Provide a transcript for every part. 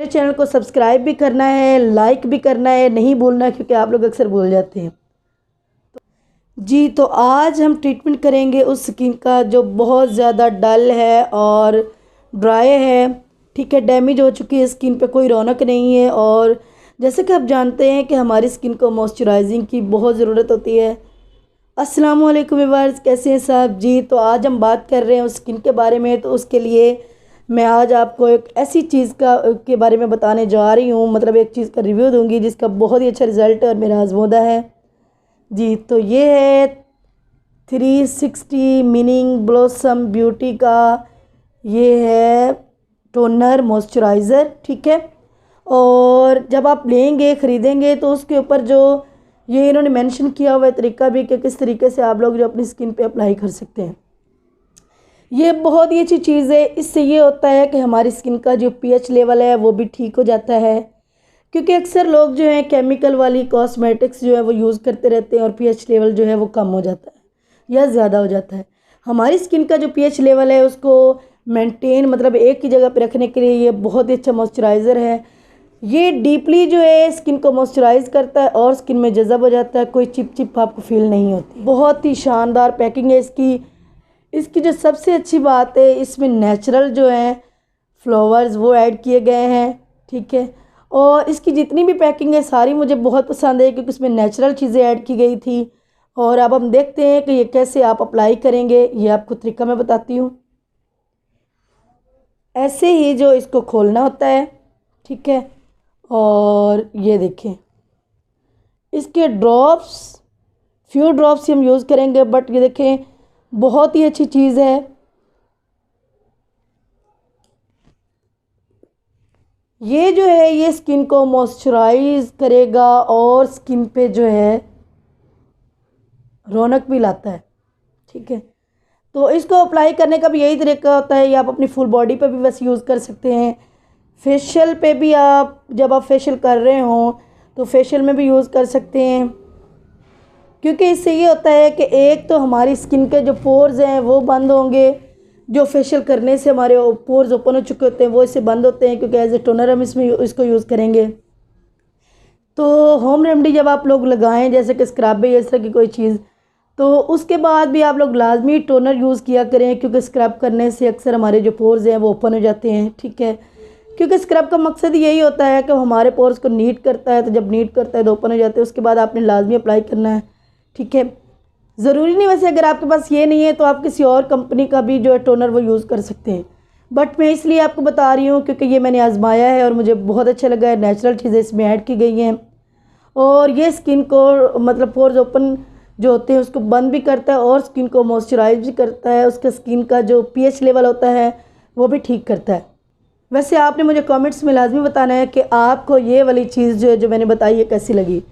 मेरे चैनल को सब्सक्राइब भी करना है, लाइक भी करना है, नहीं भूलना, क्योंकि आप लोग अक्सर भूल जाते हैं। जी तो आज हम ट्रीटमेंट करेंगे उस स्किन का जो बहुत ज़्यादा डल है और ड्राई है, ठीक है। डैमेज हो चुकी है स्किन पे, कोई रौनक नहीं है। और जैसे कि आप जानते हैं कि हमारी स्किन को मॉइस्चराइजिंग की बहुत ज़रूरत होती है। अस्सलाम वालेकुम व्यूअर्स, कैसे हैं साहब? जी तो आज हम बात कर रहे हैं उस स्किन के बारे में। तो उसके लिए मैं आज आपको एक ऐसी चीज़ के बारे में बताने जा रही हूँ, मतलब एक चीज़ का रिव्यू दूंगी जिसका बहुत ही अच्छा रिज़ल्ट है और मेरा आजमूदा है। जी तो ये है 360 मीनिंग ब्लॉसम ब्यूटी का ये है टोनर मॉइस्चराइज़र, ठीक है। और जब आप लेंगे ख़रीदेंगे तो उसके ऊपर जो ये इन्होंने मेंशन किया हुआ है तरीका भी कि किस तरीके से आप लोग जो अपनी स्किन पे अप्लाई कर सकते हैं। ये बहुत ही अच्छी चीज़ है। इससे ये होता है कि हमारी स्किन का जो पीएच लेवल है वो भी ठीक हो जाता है, क्योंकि अक्सर लोग जो हैं केमिकल वाली कॉस्मेटिक्स जो है वो यूज़ करते रहते हैं और पीएच लेवल जो है वो कम हो जाता है या ज़्यादा हो जाता है। हमारी स्किन का जो पीएच लेवल है उसको मेंटेन, मतलब एक ही जगह पे रखने के लिए ये बहुत ही अच्छा मॉइस्चराइज़र है। ये डीपली जो है स्किन को मॉइस्चराइज़ करता है और स्किन में जज़ब हो जाता है, कोई चिप चिप आपको फील नहीं होती। बहुत ही शानदार पैकिंग है इसकी। इसकी जो सबसे अच्छी बात है, इसमें नेचुरल जो हैं फ्लावर्स वो ऐड किए गए हैं, ठीक है। और इसकी जितनी भी पैकिंग है सारी मुझे बहुत पसंद है, क्योंकि इसमें नेचुरल चीज़ें ऐड की गई थी। और अब हम देखते हैं कि ये कैसे आप अप्लाई करेंगे। ये आपको तरीका मैं बताती हूँ। ऐसे ही जो इसको खोलना होता है, ठीक है। और ये देखें, इसके ड्रॉप्स, फ्यू ड्रॉप्स हम यूज़ करेंगे, बट ये देखें बहुत ही अच्छी चीज़ है। ये जो है ये स्किन को मॉइस्चराइज करेगा और स्किन पे जो है रौनक भी लाता है, ठीक है। तो इसको अप्लाई करने का भी यही तरीका होता है। ये आप अपनी फुल बॉडी पे भी बस यूज़ कर सकते हैं। फेशियल पे भी आप, जब आप फेशियल कर रहे हों तो फेशियल में भी यूज़ कर सकते हैं, क्योंकि इससे ये होता है कि एक तो हमारी स्किन के जो पोर्स हैं वो बंद होंगे। जो फेशियल करने से हमारे पोर्स ओपन हो चुके होते हैं वो इससे बंद होते हैं, क्योंकि एज ए टोनर हम इसमें इसको यूज़ करेंगे। तो होम रेमेडी जब आप लोग लगाएं, जैसे कि स्क्रब है इस तरह की कोई चीज़, तो उसके बाद भी आप लोग लाजमी टोनर यूज़ किया करें, क्योंकि स्क्रब करने से अक्सर हमारे जो पोर्स हैं वो ओपन हो जाते हैं, ठीक है। क्योंकि स्क्रब का मकसद यही होता है कि हमारे पोर्स को नीट करता है, तो जब नीट करता है तो ओपन हो जाते हैं। उसके बाद आपने लाजमी अप्लाई करना है, ठीक है। ज़रूरी नहीं, वैसे अगर आपके पास ये नहीं है तो आप किसी और कंपनी का भी जो है टोनर वो यूज़ कर सकते हैं, बट मैं इसलिए आपको बता रही हूँ क्योंकि ये मैंने आजमाया है और मुझे बहुत अच्छा लगा है। नेचुरल चीज़ें इसमें ऐड की गई हैं और ये स्किन को, मतलब पोर्स ओपन जो होते हैं उसको बंद भी करता है और स्किन को मॉइस्चराइज भी करता है। उसका स्किन का जो पीएच लेवल होता है वो भी ठीक करता है। वैसे आपने मुझे कमेंट्स में लाजमी बताना है कि आपको ये वाली चीज़ जो है जो मैंने बताई है कैसी लगी।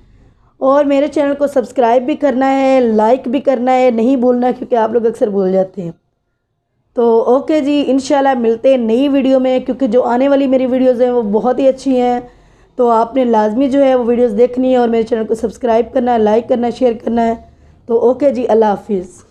और मेरे चैनल को सब्सक्राइब भी करना है, लाइक भी करना है, नहीं भूलना, क्योंकि आप लोग अक्सर भूल जाते हैं। तो ओके जी, इंशाल्लाह मिलते हैं नई वीडियो में, क्योंकि जो आने वाली मेरी वीडियोज़ हैं वो बहुत ही अच्छी हैं। तो आपने लाजमी जो है वो वीडियोज़ देखनी है और मेरे चैनल को सब्सक्राइब करना है, लाइक करना है, शेयर करना है। तो ओके जी, अल्लाह हाफिज़।